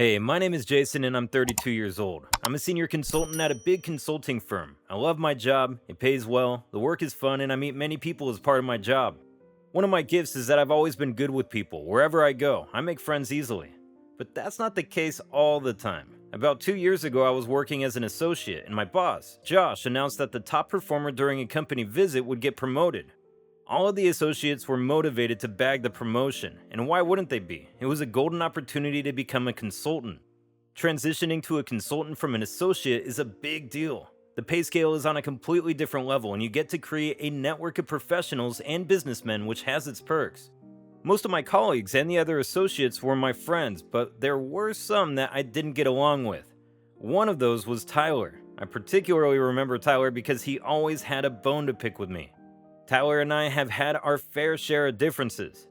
Hey, my name is Jason and I'm 32 years old. I'm a senior consultant at a big consulting firm. I love my job, it pays well, the work is fun, and I meet many people as part of my job. One of my gifts is that I've always been good with people. Wherever I go, I make friends easily. But that's not the case all the time. About 2 years ago, I was working as an associate, and my boss, Josh, announced that the top performer during a company visit would get promoted. All of the associates were motivated to bag the promotion, and why wouldn't they be? It was a golden opportunity to become a consultant. Transitioning to a consultant from an associate is a big deal. The pay scale is on a completely different level, and you get to create a network of professionals and businessmen, which has its perks. Most of my colleagues and the other associates were my friends, but there were some that I didn't get along with. One of those was Tyler. I particularly remember Tyler because he always had a bone to pick with me. Tyler and I have had our fair share of differences.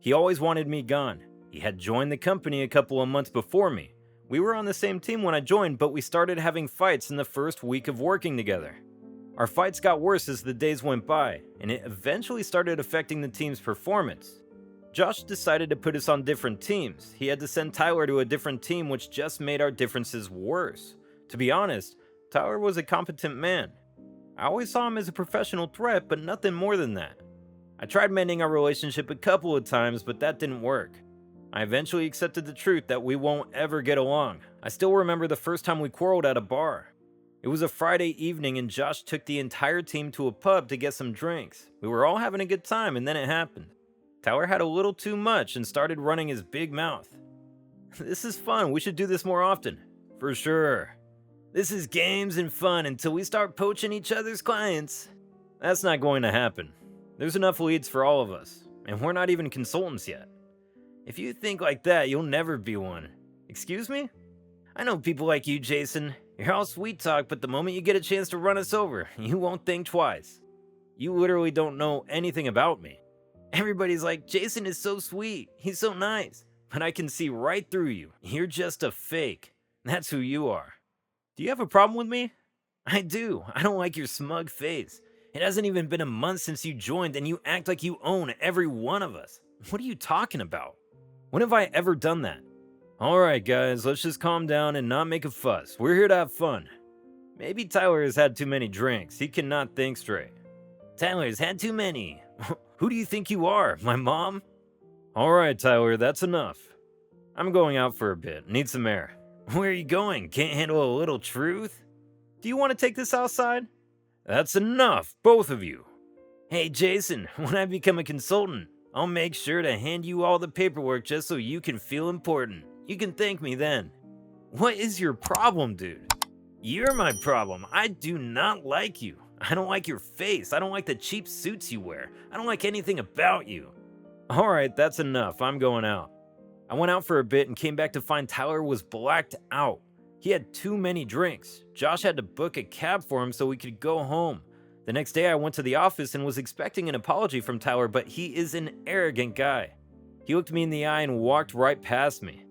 He always wanted me gone. He had joined the company a couple of months before me. We were on the same team when I joined, but we started having fights in the first week of working together. Our fights got worse as the days went by, and it eventually started affecting the team's performance. Josh decided to put us on different teams. He had to send Tyler to a different team, which just made our differences worse. To be honest, Tyler was a competent man. I always saw him as a professional threat, but nothing more than that. I tried mending our relationship a couple of times, but that didn't work. I eventually accepted the truth that we won't ever get along. I still remember the first time we quarreled at a bar. It was a Friday evening and Josh took the entire team to a pub to get some drinks. We were all having a good time and then it happened. Tyler had a little too much and started running his big mouth. This is fun, we should do this more often. For sure. This is games and fun until we start poaching each other's clients. That's not going to happen. There's enough leads for all of us, and we're not even consultants yet. If you think like that, you'll never be one. Excuse me? I know people like you, Jason. You're all sweet talk, but the moment you get a chance to run us over, you won't think twice. You literally don't know anything about me. Everybody's like, Jason is so sweet, he's so nice. But I can see right through you. You're just a fake. That's who you are. Do you have a problem with me? I do. I don't like your smug face. It hasn't even been a month since you joined and you act like you own every one of us. What are you talking about? When have I ever done that? Alright guys, let's just calm down and not make a fuss. We're here to have fun. Maybe Tyler has had too many drinks. He cannot think straight. Tyler's had too many. Who do you think you are? My mom? Alright Tyler, that's enough. I'm going out for a bit. Need some air. Where are you going? Can't handle a little truth? Do you want to take this outside? That's enough, both of you. Hey Jason, when I become a consultant, I'll make sure to hand you all the paperwork just so you can feel important. You can thank me then. What is your problem, dude? You're my problem. I do not like you. I don't like your face. I don't like the cheap suits you wear. I don't like anything about you. Alright, that's enough. I'm going out. I went out for a bit and came back to find Tyler was blacked out. He had too many drinks. Josh had to book a cab for him so we could go home. The next day I went to the office and was expecting an apology from Tyler, but he is an arrogant guy. He looked me in the eye and walked right past me.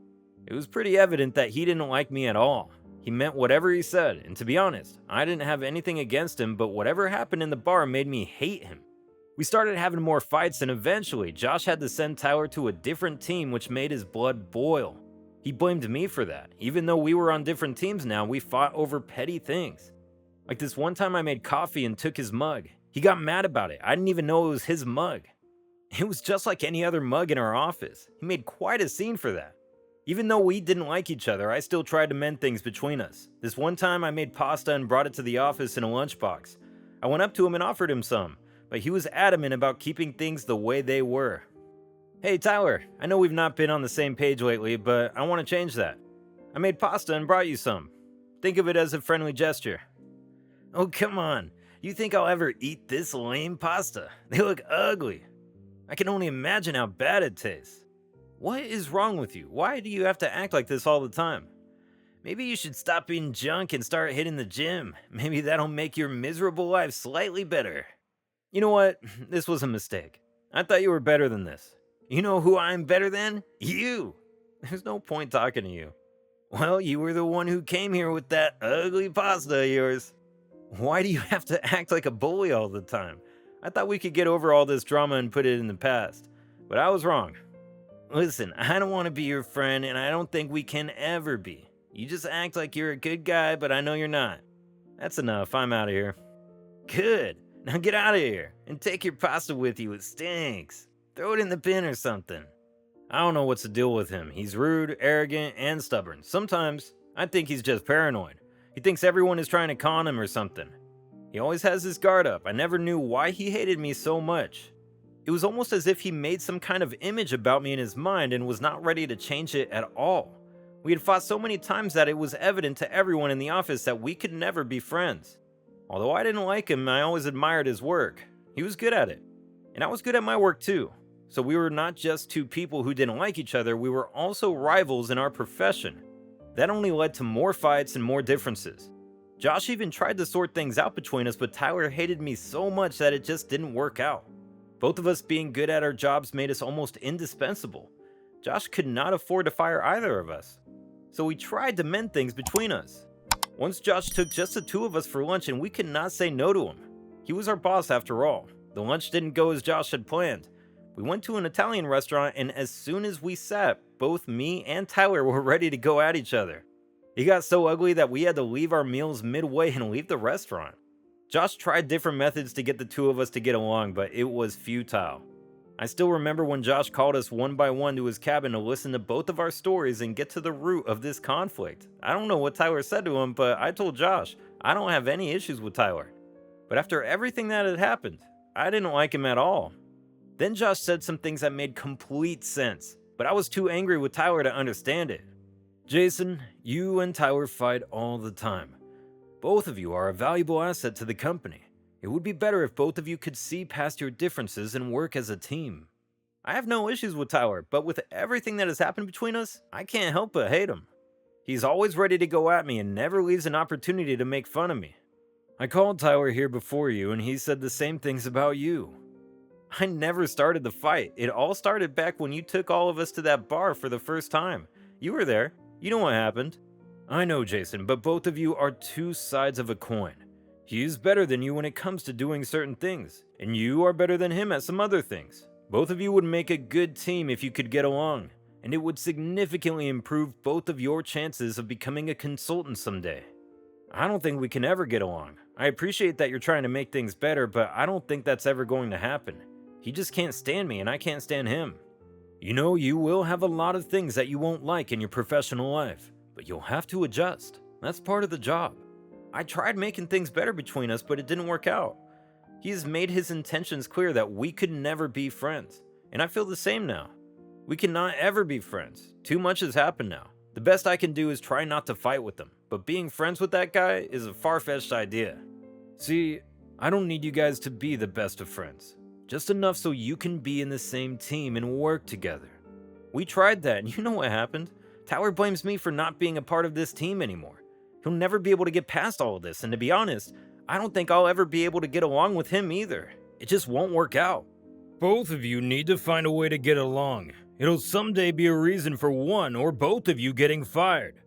It was pretty evident that he didn't like me at all. He meant whatever he said, and to be honest, I didn't have anything against him, but whatever happened in the bar made me hate him. We started having more fights and eventually Josh had to send Tyler to a different team, which made his blood boil. He blamed me for that. Even though we were on different teams now, we fought over petty things. Like this one time I made coffee and took his mug. He got mad about it. I didn't even know it was his mug. It was just like any other mug in our office. He made quite a scene for that. Even though we didn't like each other, I still tried to mend things between us. This one time I made pasta and brought it to the office in a lunchbox. I went up to him and offered him some, but he was adamant about keeping things the way they were. Hey Tyler, I know we've not been on the same page lately, but I want to change that. I made pasta and brought you some. Think of it as a friendly gesture. Oh come on, you think I'll ever eat this lame pasta? They look ugly. I can only imagine how bad it tastes. What is wrong with you? Why do you have to act like this all the time? Maybe you should stop eating junk and start hitting the gym. Maybe that'll make your miserable life slightly better. You know what? This was a mistake. I thought you were better than this. You know who I'm better than? You! There's no point talking to you. Well, you were the one who came here with that ugly pasta of yours. Why do you have to act like a bully all the time? I thought we could get over all this drama and put it in the past. But I was wrong. Listen, I don't want to be your friend, and I don't think we can ever be. You just act like you're a good guy, but I know you're not. That's enough. I'm out of here. Good. Now get out of here and take your pasta with you. It stinks. Throw it in the bin or something. I don't know what's the deal with him. He's rude, arrogant, and stubborn. Sometimes I think he's just paranoid. He thinks everyone is trying to con him or something. He always has his guard up. I never knew why he hated me so much. It was almost as if he made some kind of image about me in his mind and was not ready to change it at all. We had fought so many times that it was evident to everyone in the office that we could never be friends. Although I didn't like him, I always admired his work. He was good at it. And I was good at my work too. So we were not just two people who didn't like each other, we were also rivals in our profession. That only led to more fights and more differences. Josh even tried to sort things out between us, but Tyler hated me so much that it just didn't work out. Both of us being good at our jobs made us almost indispensable. Josh could not afford to fire either of us. So we tried to mend things between us. Once Josh took just the two of us for lunch and we could not say no to him. He was our boss after all. The lunch didn't go as Josh had planned. We went to an Italian restaurant, and as soon as we sat, both me and Tyler were ready to go at each other. It got so ugly that we had to leave our meals midway and leave the restaurant. Josh tried different methods to get the two of us to get along, but it was futile. I still remember when Josh called us one by one to his cabin to listen to both of our stories and get to the root of this conflict. I don't know what Tyler said to him, but I told Josh, I don't have any issues with Tyler. But after everything that had happened, I didn't like him at all. Then Josh said some things that made complete sense, but I was too angry with Tyler to understand it. Jason, you and Tyler fight all the time. Both of you are a valuable asset to the company. It would be better if both of you could see past your differences and work as a team. I have no issues with Tyler, but with everything that has happened between us, I can't help but hate him. He's always ready to go at me and never leaves an opportunity to make fun of me. I called Tyler here before you, and he said the same things about you. I never started the fight. It all started back when you took all of us to that bar for the first time. You were there. You know what happened. I know, Jason, but both of you are two sides of a coin. He is better than you when it comes to doing certain things, and you are better than him at some other things. Both of you would make a good team if you could get along, and it would significantly improve both of your chances of becoming a consultant someday. I don't think we can ever get along. I appreciate that you're trying to make things better, but I don't think that's ever going to happen. He just can't stand me, and I can't stand him. You know, you will have a lot of things that you won't like in your professional life, but you'll have to adjust. That's part of the job. I tried making things better between us, but it didn't work out. He has made his intentions clear that we could never be friends, and I feel the same now. We cannot ever be friends. Too much has happened now. The best I can do is try not to fight with him, but being friends with that guy is a far-fetched idea. See, I don't need you guys to be the best of friends. Just enough so you can be in the same team and work together. We tried that, and you know what happened? Tyler blames me for not being a part of this team anymore. He'll never be able to get past all of this, and to be honest, I don't think I'll ever be able to get along with him either. It just won't work out. Both of you need to find a way to get along. It'll someday be a reason for one or both of you getting fired.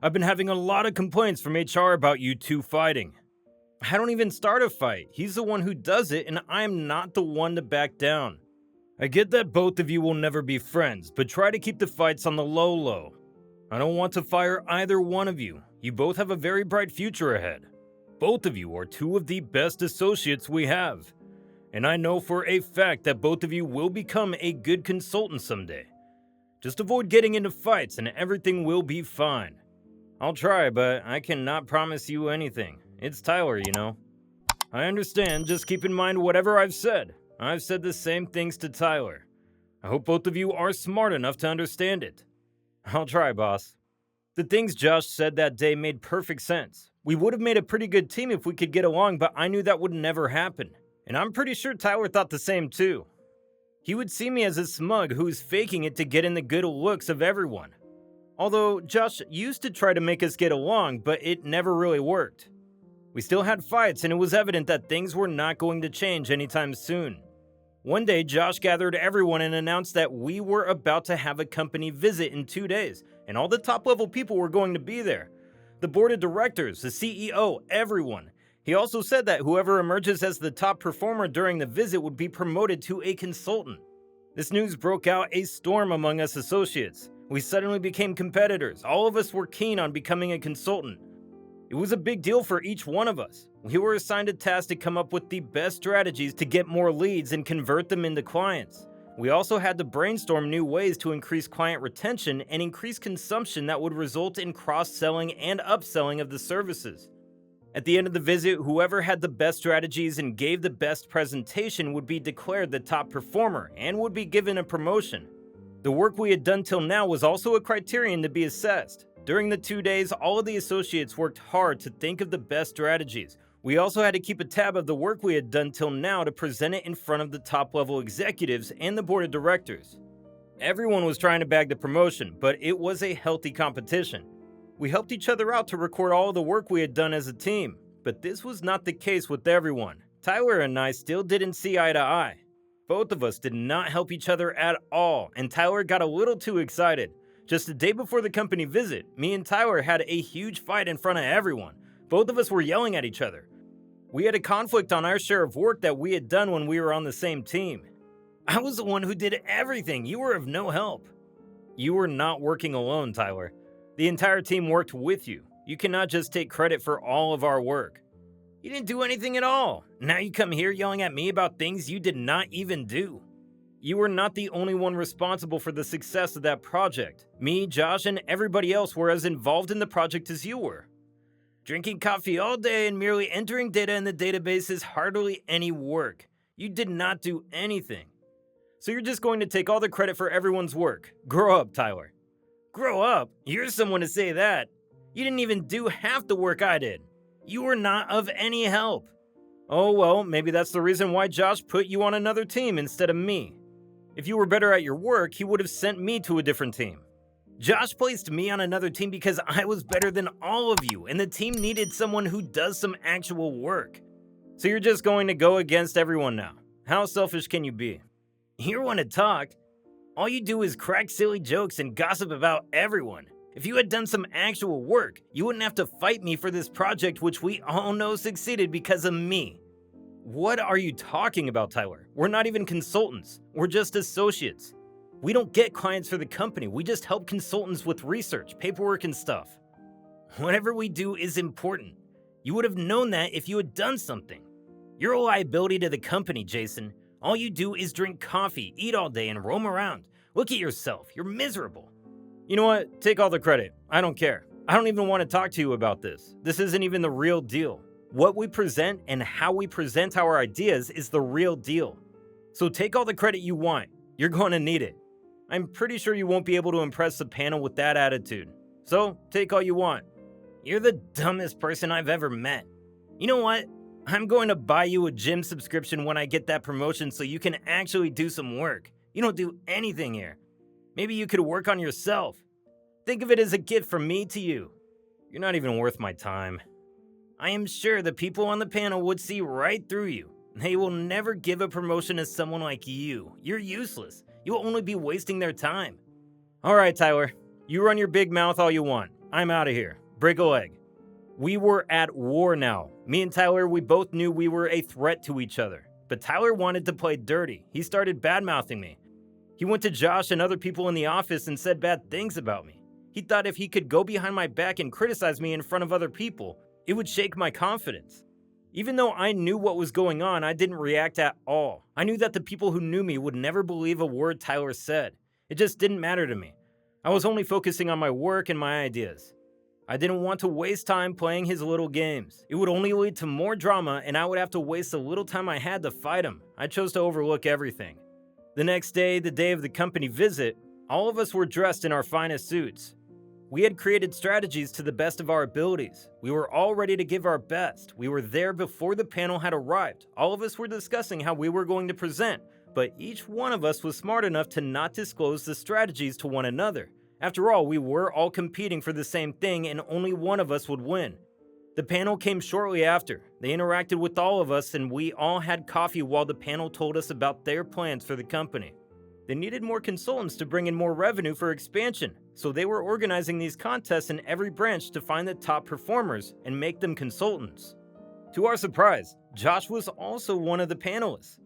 I've been having a lot of complaints from HR about you two fighting. I don't even start a fight. He's the one who does it, and I'm not the one to back down. I get that both of you will never be friends, but try to keep the fights on the low. I don't want to fire either one of you. You both have a very bright future ahead. Both of you are two of the best associates we have. And I know for a fact that both of you will become a good consultant someday. Just avoid getting into fights and everything will be fine. I'll try, but I cannot promise you anything. It's Tyler, you know. I understand, just keep in mind whatever I've said. I've said the same things to Tyler. I hope both of you are smart enough to understand it. I'll try, boss. The things Josh said that day made perfect sense. We would have made a pretty good team if we could get along, but I knew that would never happen. And I'm pretty sure Tyler thought the same too. He would see me as a smug who's faking it to get in the good looks of everyone. Although Josh used to try to make us get along, but it never really worked. We still had fights, and it was evident that things were not going to change anytime soon. One day, Josh gathered everyone and announced that we were about to have a company visit in 2 days, and all the top-level people were going to be there. The board of directors, the CEO, everyone. He also said that whoever emerges as the top performer during the visit would be promoted to a consultant. This news broke out a storm among us associates. We suddenly became competitors. All of us were keen on becoming a consultant. It was a big deal for each one of us. We were assigned a task to come up with the best strategies to get more leads and convert them into clients. We also had to brainstorm new ways to increase client retention and increase consumption that would result in cross-selling and upselling of the services. At the end of the visit, whoever had the best strategies and gave the best presentation would be declared the top performer and would be given a promotion. The work we had done till now was also a criterion to be assessed. During the 2 days, all of the associates worked hard to think of the best strategies. We also had to keep a tab of the work we had done till now to present it in front of the top-level executives and the board of directors. Everyone was trying to bag the promotion, but it was a healthy competition. We helped each other out to record all of the work we had done as a team, but this was not the case with everyone. Tyler and I still didn't see eye to eye. Both of us did not help each other at all, and Tyler got a little too excited. Just a day before the company visit, me and Tyler had a huge fight in front of everyone. Both of us were yelling at each other. We had a conflict on our share of work that we had done when we were on the same team. I was the one who did everything. You were of no help. You were not working alone, Tyler. The entire team worked with you. You cannot just take credit for all of our work. You didn't do anything at all. Now you come here yelling at me about things you did not even do. You were not the only one responsible for the success of that project. Me, Josh, and everybody else were as involved in the project as you were. Drinking coffee all day and merely entering data in the database is hardly any work. You did not do anything. So you're just going to take all the credit for everyone's work. Grow up, Tyler. Grow up? You're someone to say that. You didn't even do half the work I did. You were not of any help. Oh well, maybe that's the reason why Josh put you on another team instead of me. If you were better at your work, he would have sent me to a different team. Josh placed me on another team because I was better than all of you, and the team needed someone who does some actual work. So you're just going to go against everyone now. How selfish can you be? You want to talk? All you do is crack silly jokes and gossip about everyone. If you had done some actual work, you wouldn't have to fight me for this project which we all know succeeded because of me. What are you talking about, Tyler? We're not even consultants. We're just associates. We don't get clients for the company. We just help consultants with research, paperwork, and stuff. Whatever we do is important. You would have known that if you had done something. You're a liability to the company, Jason. All you do is drink coffee, eat all day, and roam around. Look at yourself. You're miserable. You know what? Take all the credit. I don't care. I don't even want to talk to you about this. This isn't even the real deal. What we present and how we present our ideas is the real deal. So take all the credit you want. You're going to need it. I'm pretty sure you won't be able to impress the panel with that attitude. So take all you want. You're the dumbest person I've ever met. You know what? I'm going to buy you a gym subscription when I get that promotion so you can actually do some work. You don't do anything here. Maybe you could work on yourself. Think of it as a gift from me to you. You're not even worth my time. I am sure the people on the panel would see right through you. They will never give a promotion to someone like you. You're useless. You will only be wasting their time. All right, Tyler. You run your big mouth all you want. I'm out of here. Break a leg. We were at war now. Me and Tyler, we both knew we were a threat to each other. But Tyler wanted to play dirty. He started bad-mouthing me. He went to Josh and other people in the office and said bad things about me. He thought if he could go behind my back and criticize me in front of other people, it would shake my confidence. Even though I knew what was going on, I didn't react at all. I knew that the people who knew me would never believe a word Tyler said. It just didn't matter to me. I was only focusing on my work and my ideas. I didn't want to waste time playing his little games. It would only lead to more drama, and I would have to waste the little time I had to fight him. I chose to overlook everything. The next day, the day of the company visit, all of us were dressed in our finest suits. We had created strategies to the best of our abilities. We were all ready to give our best. We were there before the panel had arrived. All of us were discussing how we were going to present, but each one of us was smart enough to not disclose the strategies to one another. After all, we were all competing for the same thing and only one of us would win. The panel came shortly after. They interacted with all of us and we all had coffee while the panel told us about their plans for the company. They needed more consultants to bring in more revenue for expansion, so they were organizing these contests in every branch to find the top performers and make them consultants. To our surprise, Josh was also one of the panelists.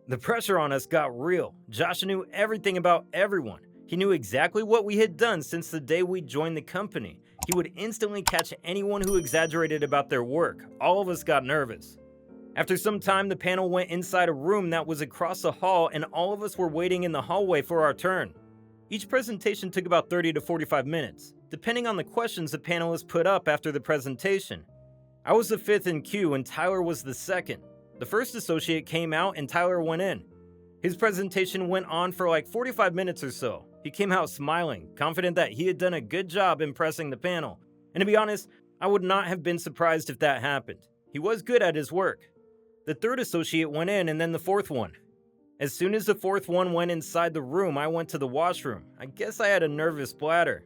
The pressure on us got real. Josh knew everything about everyone. He knew exactly what we had done since the day we joined the company. He would instantly catch anyone who exaggerated about their work. All of us got nervous. After some time, the panel went inside a room that was across the hall, and all of us were waiting in the hallway for our turn. Each presentation took about 30 to 45 minutes, depending on the questions the panelists put up after the presentation. I was the fifth in queue and Tyler was the second. The first associate came out and Tyler went in. His presentation went on for like 45 minutes or so. He came out smiling, confident that he had done a good job impressing the panel. And to be honest, I would not have been surprised if that happened. He was good at his work. The third associate went in and then the fourth one. As soon as the fourth one went inside the room, I went to the washroom. I guess I had a nervous bladder.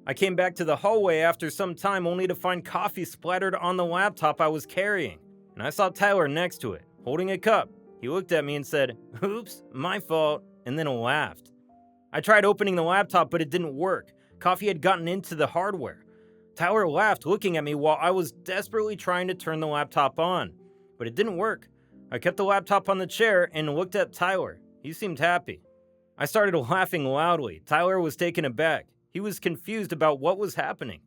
I came back to the hallway after some time only to find coffee splattered on the laptop I was carrying. And I saw Tyler next to it, holding a cup. He looked at me and said, "Oops, my fault," and then laughed. I tried opening the laptop, but it didn't work. Coffee had gotten into the hardware. Tyler laughed, looking at me while I was desperately trying to turn the laptop on. But it didn't work. I kept the laptop on the chair and looked at Tyler. He seemed happy. I started laughing loudly. Tyler was taken aback. He was confused about what was happening.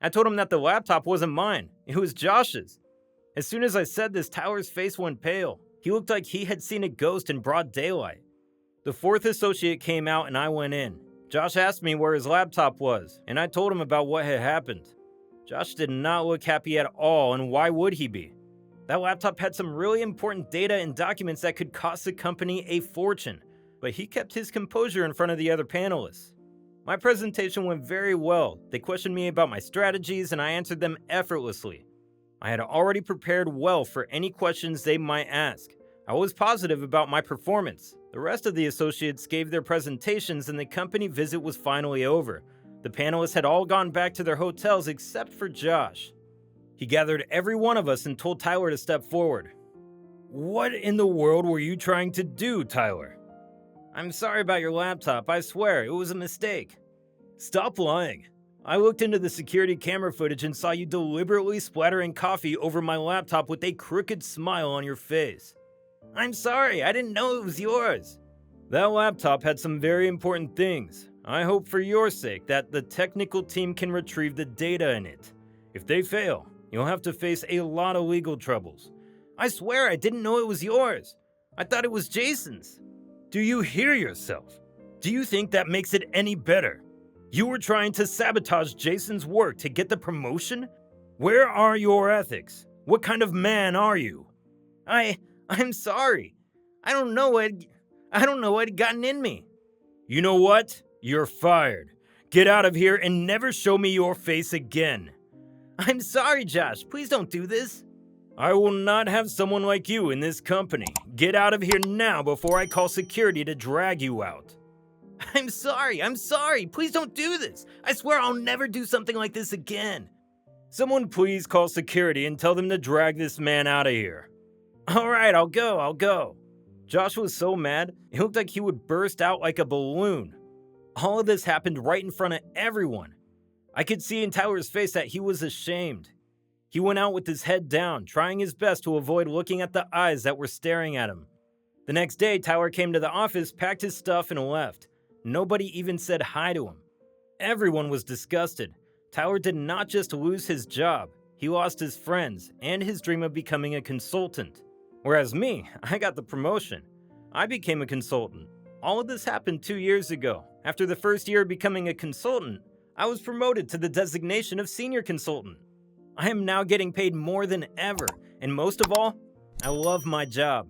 I told him that the laptop wasn't mine. It was Josh's. As soon as I said this, Tyler's face went pale. He looked like he had seen a ghost in broad daylight. The fourth associate came out and I went in. Josh asked me where his laptop was, and I told him about what had happened. Josh did not look happy at all, and why would he be? That laptop had some really important data and documents that could cost the company a fortune, but he kept his composure in front of the other panelists. My presentation went very well. They questioned me about my strategies, and I answered them effortlessly. I had already prepared well for any questions they might ask. I was positive about my performance. The rest of the associates gave their presentations, and the company visit was finally over. The panelists had all gone back to their hotels except for Josh. He gathered every one of us and told Tyler to step forward. "What in the world were you trying to do, Tyler?" "I'm sorry about your laptop. I swear, it was a mistake." "Stop lying. I looked into the security camera footage and saw you deliberately splattering coffee over my laptop with a crooked smile on your face." "I'm sorry. I didn't know it was yours." "That laptop had some very important things. I hope for your sake that the technical team can retrieve the data in it. If they fail, you'll have to face a lot of legal troubles." "I swear I didn't know it was yours. I thought it was Jason's." "Do you hear yourself? Do you think that makes it any better? You were trying to sabotage Jason's work to get the promotion? Where are your ethics? What kind of man are you?" I'm sorry. I don't know what had gotten in me." "You know what? You're fired. Get out of here and never show me your face again." "I'm sorry, Josh. Please don't do this." "I will not have someone like you in this company. Get out of here now before I call security to drag you out." I'm sorry. Please don't do this. I swear I'll never do something like this again." "Someone please call security and tell them to drag this man out of here." "All right, I'll go. Josh was so mad, it looked like he would burst out like a balloon. All of this happened right in front of everyone. I could see in Tyler's face that he was ashamed. He went out with his head down, trying his best to avoid looking at the eyes that were staring at him. The next day, Tyler came to the office, packed his stuff, and left. Nobody even said hi to him. Everyone was disgusted. Tyler did not just lose his job, he lost his friends and his dream of becoming a consultant. Whereas me, I got the promotion. I became a consultant. All of this happened 2 years ago. After the first year of becoming a consultant, I was promoted to the designation of senior consultant. I am now getting paid more than ever, and most of all, I love my job.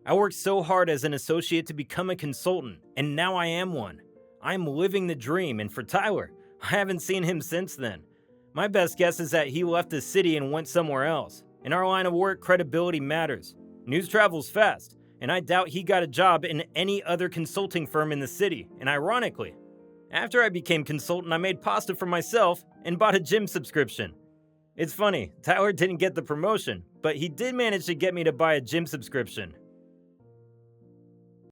I worked so hard as an associate to become a consultant, and now I am one. I am living the dream, and for Tyler, I haven't seen him since then. My best guess is that he left the city and went somewhere else. In our line of work, credibility matters. News travels fast, and I doubt he got a job in any other consulting firm in the city, and ironically, after I became consultant, I made pasta for myself and bought a gym subscription. It's funny, Tyler didn't get the promotion, but he did manage to get me to buy a gym subscription.